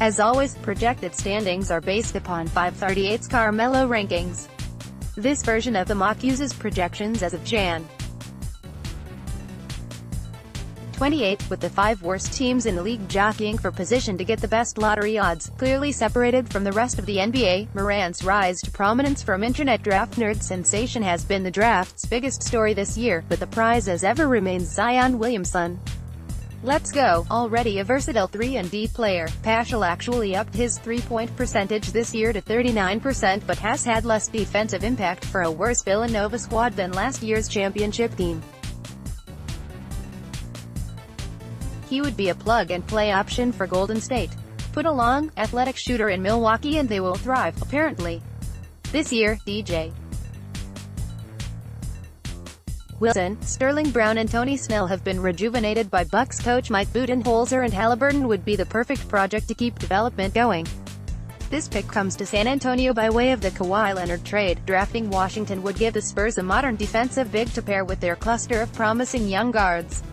As always, projected standings are based upon 538's CARM-Elo rankings. This version of the mock uses projections as of Jan. 28, with the 5 worst teams in the league jockeying for position to get the best lottery odds, clearly separated from the rest of the NBA. Morant's rise to prominence from internet draft nerd sensation has been the draft's biggest story this year, but the prize as ever remains Zion Williamson. Let's go. Already a versatile 3-and-D player, Paschall actually upped his three-point percentage this year to 39%, but has had less defensive impact for a worse Villanova squad than last year's championship team. He would be a plug-and-play option for Golden State. Put a long, athletic shooter in Milwaukee and they will thrive, apparently. This year, DJ Wilson, Sterling Brown and Tony Snell have been rejuvenated by Bucks coach Mike Budenholzer, and Halliburton would be the perfect project to keep development going. This pick comes to San Antonio by way of the Kawhi Leonard trade. Drafting Washington would give the Spurs a modern defensive big to pair with their cluster of promising young guards.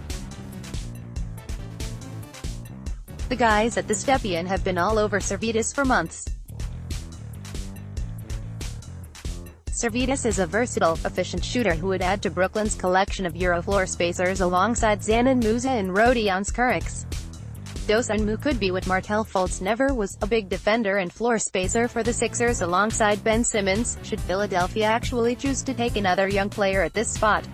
The guys at the Stepien have been all over Servetus for months. Servetus is a versatile, efficient shooter who would add to Brooklyn's collection of Euro floor spacers alongside Zanin Musa and Rodion Skurix. Dosunmu could be what Markelle Fultz never was, a big defender and floor spacer for the Sixers alongside Ben Simmons, should Philadelphia actually choose to take another young player at this spot.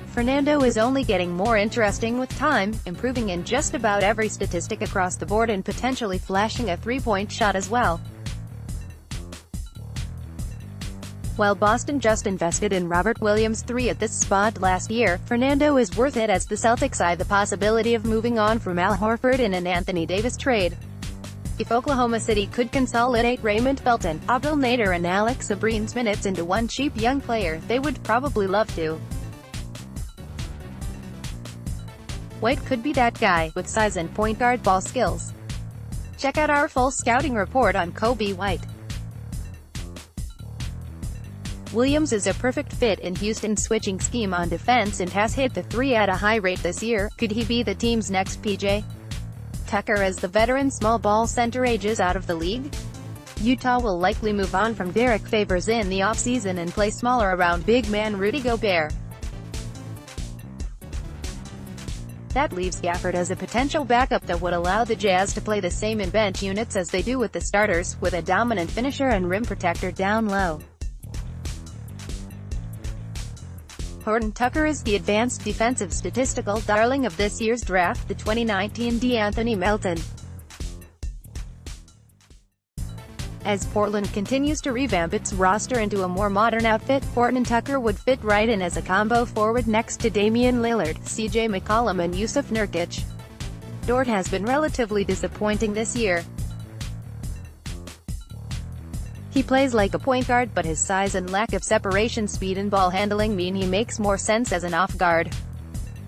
Fernando is only getting more interesting with time, improving in just about every statistic across the board and potentially flashing a three-point shot as well. While Boston just invested in Robert Williams III at this spot last year, Fernando is worth it as the Celtics eye the possibility of moving on from Al Horford in an Anthony Davis trade. If Oklahoma City could consolidate Raymond Felton, Abdel Nader and Alex Sabrine's minutes into one cheap young player, they would probably love to. White could be that guy, with size and point guard ball skills. Check out our full scouting report on Kobe White. Williams is a perfect fit in Houston's switching scheme on defense and has hit the three at a high rate this year. Could he be the team's next PJ Tucker as the veteran small ball center ages out of the league? Utah will likely move on from Derek Favors in the offseason and play smaller around big man Rudy Gobert. That leaves Gafford as a potential backup that would allow the Jazz to play the same in bench units as they do with the starters, with a dominant finisher and rim protector down low. Horton Tucker is the advanced defensive statistical darling of this year's draft, the 2019 DeAnthony Melton. As Portland continues to revamp its roster into a more modern outfit, Horton Tucker would fit right in as a combo forward next to Damian Lillard, CJ McCollum and Yusuf Nurkic. Dort has been relatively disappointing this year. He plays like a point guard, but his size and lack of separation speed and ball handling mean he makes more sense as an off guard.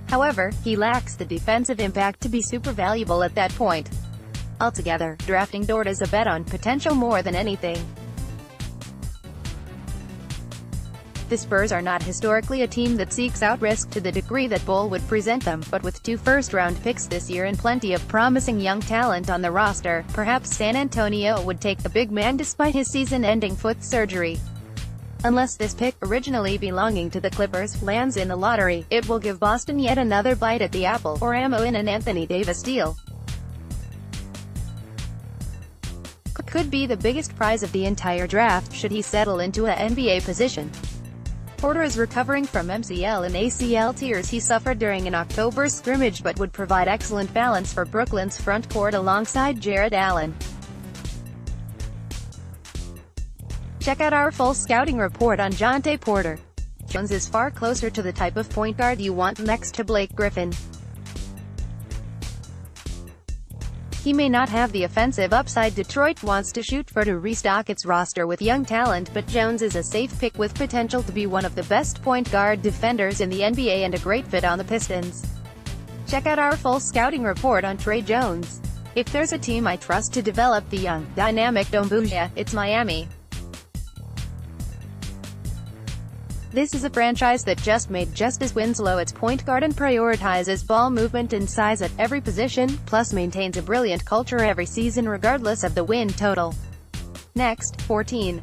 However, he lacks the defensive impact to be super valuable at that point. Altogether, drafting Dort is a bet on potential more than anything. The Spurs are not historically a team that seeks out risk to the degree that Bull would present them, but with 2 first-round picks this year and plenty of promising young talent on the roster, perhaps San Antonio would take the big man despite his season-ending foot surgery. Unless this pick, originally belonging to the Clippers, lands in the lottery, it will give Boston yet another bite at the apple, or ammo in an Anthony Davis deal. Could be the biggest prize of the entire draft, should he settle into a NBA position. Porter is recovering from MCL and ACL tears he suffered during an October scrimmage, but would provide excellent balance for Brooklyn's front court alongside Jared Allen. Check out our full scouting report on Jonte Porter. Jones is far closer to the type of point guard you want next to Blake Griffin. He may not have the offensive upside Detroit wants to shoot for to restock its roster with young talent, but Jones is a safe pick with potential to be one of the best point guard defenders in the NBA and a great fit on the Pistons. Check out our full scouting report on Trey Jones. If there's a team I trust to develop the young, dynamic Doumbouya, it's Miami. This is a franchise that just made Justice Winslow its point guard and prioritizes ball movement and size at every position, plus maintains a brilliant culture every season regardless of the win total. Next, 14.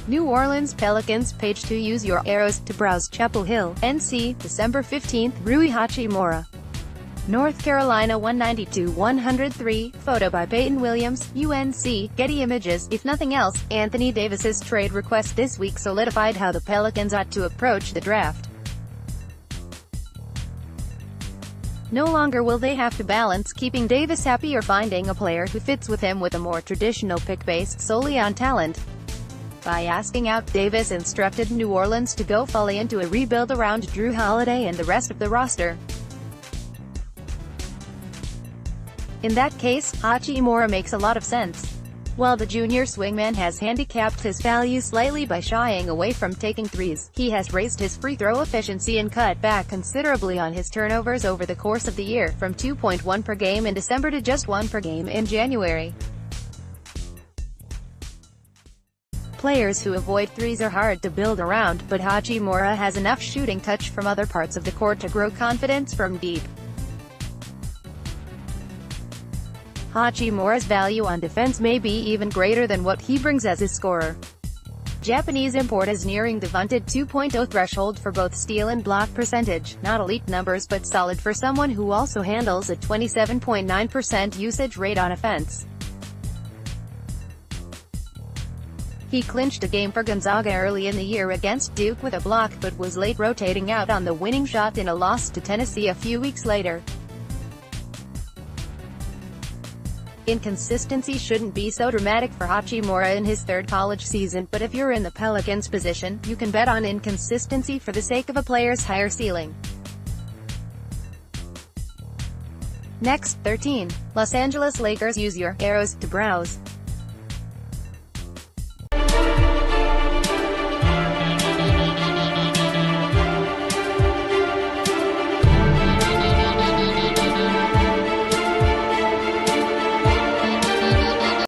New Orleans Pelicans. Page 2. Use your arrows to browse Chapel Hill, NC, December 15, Rui Hachimura. North Carolina 192-103, photo by Peyton Williams, UNC, Getty Images. If nothing else, Anthony Davis's trade request this week solidified how the Pelicans ought to approach the draft. No longer will they have to balance keeping Davis happy or finding a player who fits with him with a more traditional pick based solely on talent. By asking out, Davis instructed New Orleans to go fully into a rebuild around Drew Holiday and the rest of the roster. In that case, Hachimura makes a lot of sense. While the junior swingman has handicapped his value slightly by shying away from taking threes, he has raised his free throw efficiency and cut back considerably on his turnovers over the course of the year, from 2.1 per game in December to just 1 per game in January. Players who avoid threes are hard to build around, but Hachimura has enough shooting touch from other parts of the court to grow confidence from deep. Hachimura's value on defense may be even greater than what he brings as a scorer. Japanese import is nearing the vaunted 2.0 threshold for both steal and block percentage, not elite numbers but solid for someone who also handles a 27.9% usage rate on offense. He clinched a game for Gonzaga early in the year against Duke with a block, but was late rotating out on the winning shot in a loss to Tennessee a few weeks later. Inconsistency shouldn't be so dramatic for Hachimura in his third college season, but if you're in the Pelicans' position, you can bet on inconsistency for the sake of a player's higher ceiling. Next, 13. Los Angeles Lakers. Use your arrows to browse